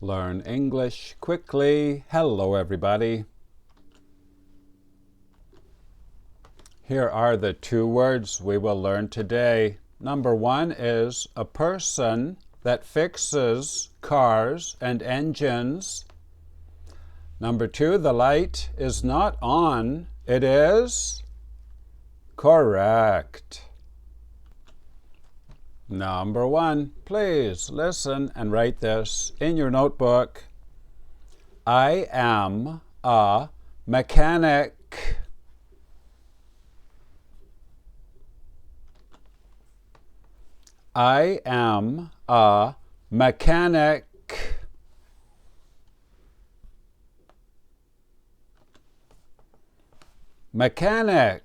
Learn English quickly. Hello, everybody. Here are the two words we will learn today. Number one is a person that fixes cars and engines. Number two, the light is not on. It is correct. Number one, please listen and write this in your notebook. I am a mechanic. I am a mechanic. Mechanic.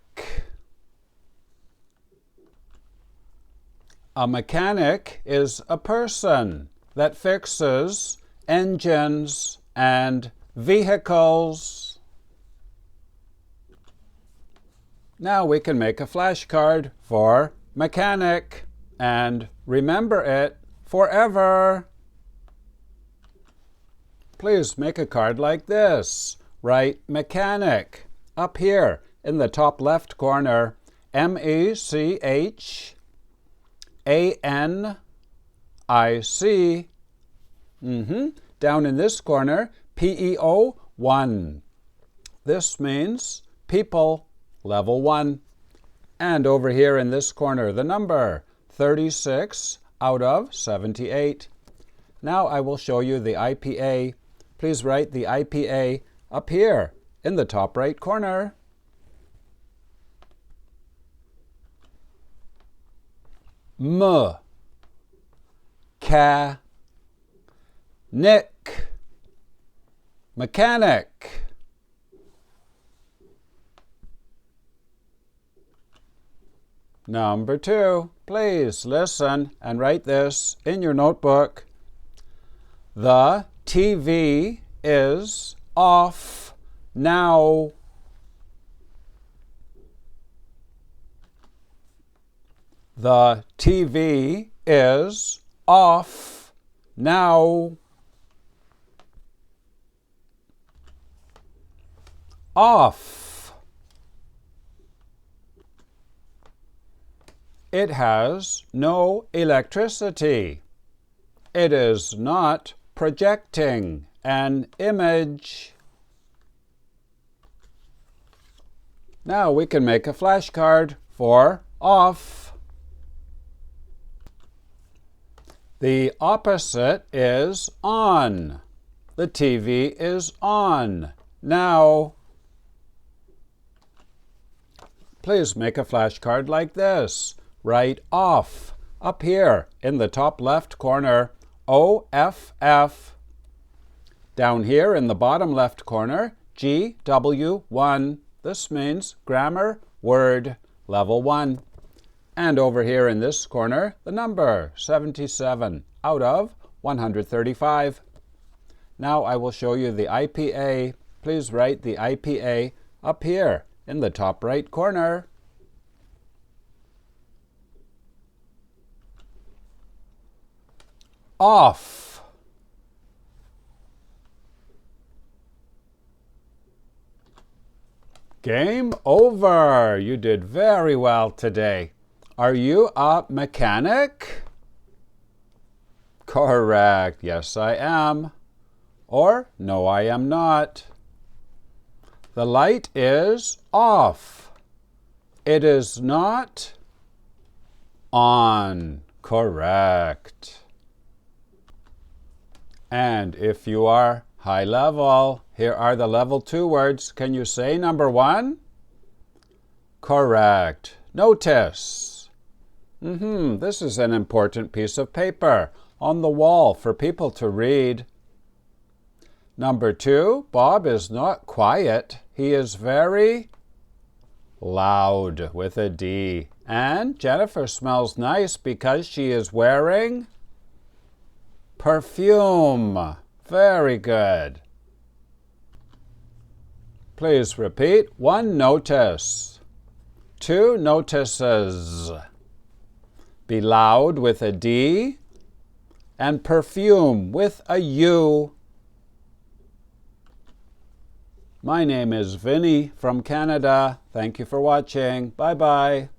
A mechanic is a person that fixes engines and vehicles. Now we can make a flashcard for mechanic and remember it forever. Please make a card like this. Write mechanic up here in the top left corner. MECHANIC. Down in this corner, PEO 1. This means people, level 1. And over here in this corner, the number 36 out of 78. Now I will show you the IPA. Please write the IPA up here in the top right corner. Mechanic. Mechanic. Number two, please listen and write this in your notebook. The TV is off now. The TV is off now. Off. It has no electricity. It is not projecting an image. Now we can make a flashcard for off. The opposite is on. The TV is on now. Please make a flashcard like this. Write off up here in the top left corner. OFF. Down here in the bottom left corner, GW1. This means grammar word level 1. And over here in this corner, the number 77 out of 135. Now I will show you the IPA. Please write the IPA up here in the top right corner. Off. Game over. You did very well today. Are you a mechanic? Correct. Yes, I am. Or, no, I am not. The light is off. It is not on. Correct. And if you are high level, here are the level 2 words. Can you say number 1? Correct. Notice. This is an important piece of paper on the wall for people to read. Number 2, Bob is not quiet. He is very loud with a D. And Jennifer smells nice because she is wearing perfume. Very good. Please repeat. 1 notice. 2 notices. Be loud with a D. and perfume with a U. My name is Vinny from Canada. Thank you for watching. Bye-bye.